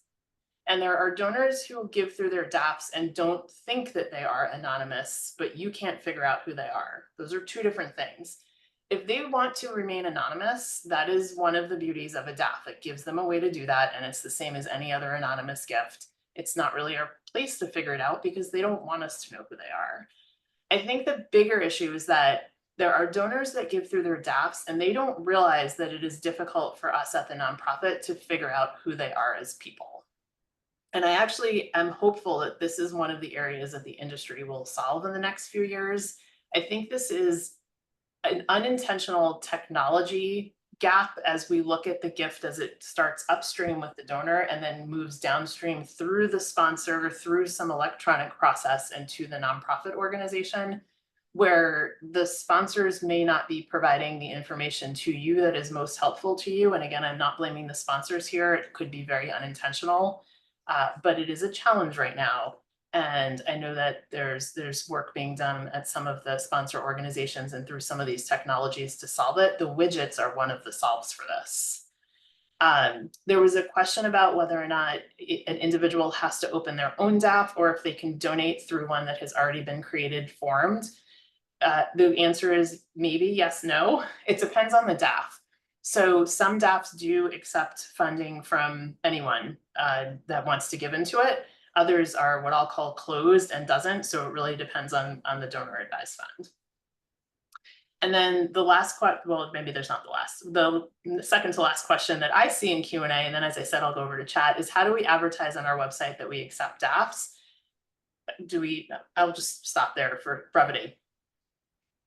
Speaker 2: And there are donors who give through their DAFs and don't think that they are anonymous, but you can't figure out who they are. Those are 2 different things. If they want to remain anonymous, that is one of the beauties of a DAF. It gives them a way to do that, and it's the same as any other anonymous gift. It's not really our place to figure it out because they don't want us to know who they are. I think the bigger issue is that there are donors that give through their DAFs and they don't realize that it is difficult for us at the nonprofit to figure out who they are as people. And I actually am hopeful that this is one of the areas that the industry will solve in the next few years. I think this is an unintentional technology gap as we look at the gift as it starts upstream with the donor and then moves downstream through the sponsor, through some electronic process into the nonprofit organization, where the sponsors may not be providing the information to you that is most helpful to you. And again, I'm not blaming the sponsors here. It could be very unintentional, but it is a challenge right now. And I know that there's work being done at some of the sponsor organizations and through some of these technologies to solve it. The widgets are one of the solves for this. There was a question about whether or not an individual has to open their own DAF or if they can donate through one that has already been created, formed. The answer is maybe yes, no. It depends on the DAF. So some DAFs do accept funding from anyone that wants to give into it. Others are what I'll call closed and doesn't. So it really depends on the donor advised fund. And then the last question, well, maybe there's not the last, the second to last question that I see in Q&A, and then as I said, I'll go over to chat, is how do we advertise on our website that we accept DAFs? I'll just stop there for brevity.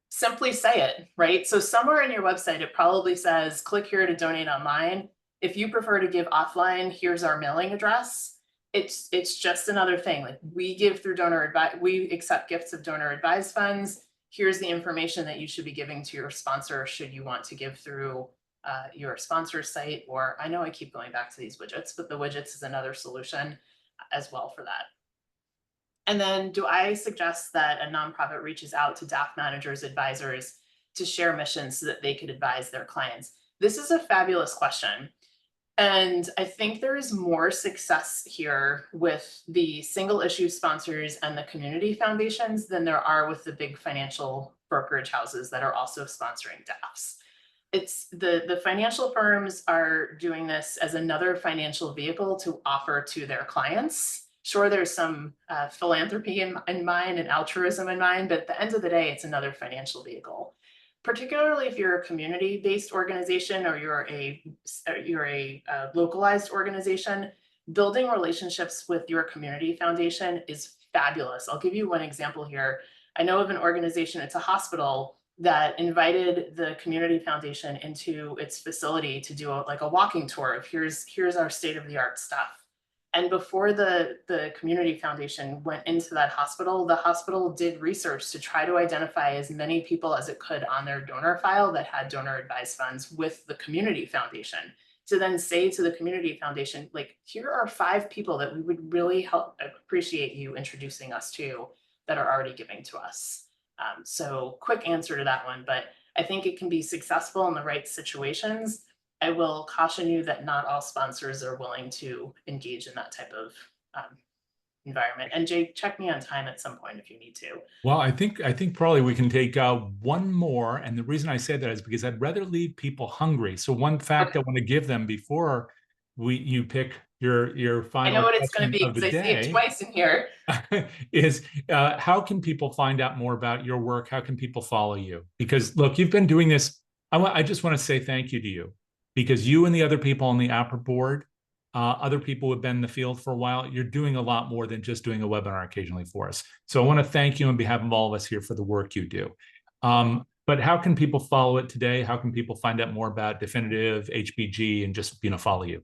Speaker 2: Simply say it, right? So somewhere in your website, it probably says, click here to donate online. If you prefer to give offline, here's our mailing address. It's just another thing. Like we give through we accept gifts of donor advised funds. Here's the information that you should be giving to your sponsor should you want to give through your sponsor site. Or I know I keep going back to these widgets, but the widgets is another solution as well for that. And then do I suggest that a nonprofit reaches out to DAF managers, advisors to share missions so that they could advise their clients? This is a fabulous question. And I think there is more success here with the single issue sponsors and the community foundations than there are with the big financial brokerage houses that are also sponsoring DAFs. It's the financial firms are doing this as another financial vehicle to offer to their clients. Sure, there's some philanthropy in mind and altruism in mind, but at the end of the day, it's another financial vehicle. Particularly if you're a community-based organization or you're a localized organization, building relationships with your community foundation is fabulous. I'll give you one example here. I know of an organization, it's a hospital, that invited the community foundation into its facility to do like a walking tour of here's our state-of-the-art stuff. And before the community foundation went into that hospital, the hospital did research to try to identify as many people as it could on their donor file that had donor advised funds with the community foundation, to then say to the community foundation, like, here are 5 people that we would really appreciate you introducing us to that are already giving to us. So quick answer to that one, but I think it can be successful in the right situations. I will caution you that not all sponsors are willing to engage in that type of environment. And Jay, check me on time at some point if you need to.
Speaker 1: Well, I think probably we can take one more, and the reason I say that is because I'd rather leave people hungry. So one fact I want to give them before you pick your final.
Speaker 2: I know what it's going to be
Speaker 1: of the
Speaker 2: because I see it
Speaker 1: day
Speaker 2: twice in here.
Speaker 1: is how can people find out more about your work? How can people follow you? Because look, you've been doing this. I just want to say thank you to you, because you and the other people on the APRA board, other people who have been in the field for a while, you're doing a lot more than just doing a webinar occasionally for us. So I want to thank you on behalf of all of us here for the work you do. But how can people follow it today? How can people find out more about Definitive, HBG, and just follow you?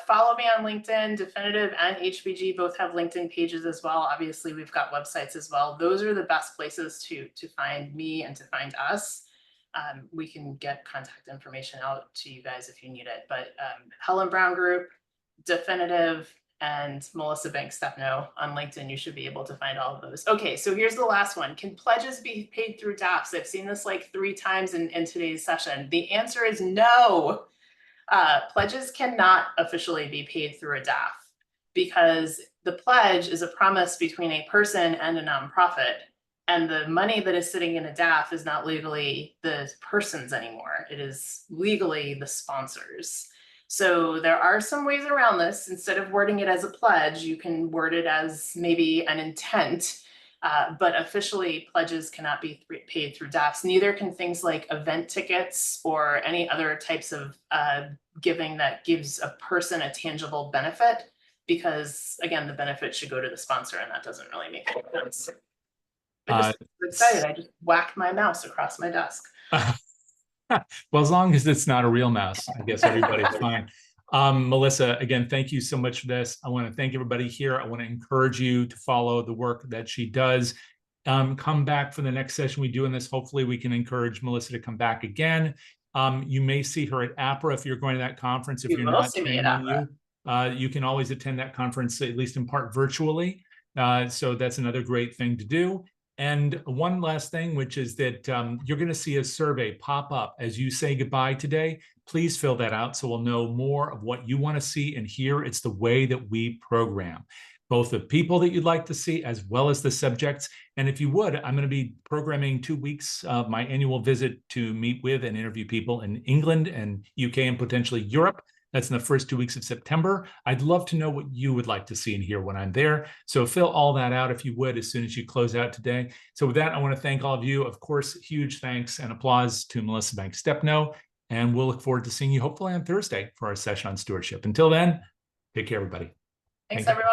Speaker 2: Follow me on LinkedIn. Definitive and HBG both have LinkedIn pages as well. Obviously, we've got websites as well. Those are the best places to find me and to find us. We can get contact information out to you guys if you need it. But Helen Brown Group, Definitive, and Melissa Banks-Stepnow on LinkedIn, you should be able to find all of those. Okay, so here's the last one. Can pledges be paid through DAFs? I've seen this like 3 times in today's session. The answer is no. Pledges cannot officially be paid through a DAF because the pledge is a promise between a person and a nonprofit. And the money that is sitting in a DAF is not legally the person's anymore. It is legally the sponsor's. So there are some ways around this. Instead of wording it as a pledge, you can word it as maybe an intent. But officially, pledges cannot be paid through DAFs. Neither can things like event tickets or any other types of giving that gives a person a tangible benefit, because again, the benefit should go to the sponsor, and that doesn't really make sense. I'm just excited. I just whacked my mouse across my desk.
Speaker 1: Well, as long as it's not a real mouse, I guess everybody's fine. Melissa, again, thank you so much for this. I want to thank everybody here. I want to encourage you to follow the work that she does. Come back for the next session we do in this. Hopefully we can encourage Melissa to come back again. You may see her at APRA if you're going to that conference. If you're not, shame on you. You can always attend that conference, at least in part virtually. So that's another great thing to do. And one last thing, which is that you're going to see a survey pop up as you say goodbye today. Please fill that out so we'll know more of what you want to see and hear. It's the way that we program, both the people that you'd like to see as well as the subjects. And if you would, I'm going to be programming 2 weeks of my annual visit to meet with and interview people in England and UK and potentially Europe. That's in the first 2 weeks of September. I'd love to know what you would like to see and hear when I'm there. So fill all that out if you would as soon as you close out today. So with that, I want to thank all of you. Of course, huge thanks and applause to Melissa Banks-Stepnow. And we'll look forward to seeing you hopefully on Thursday for our session on stewardship. Until then, take care, everybody.
Speaker 2: Thanks, everyone.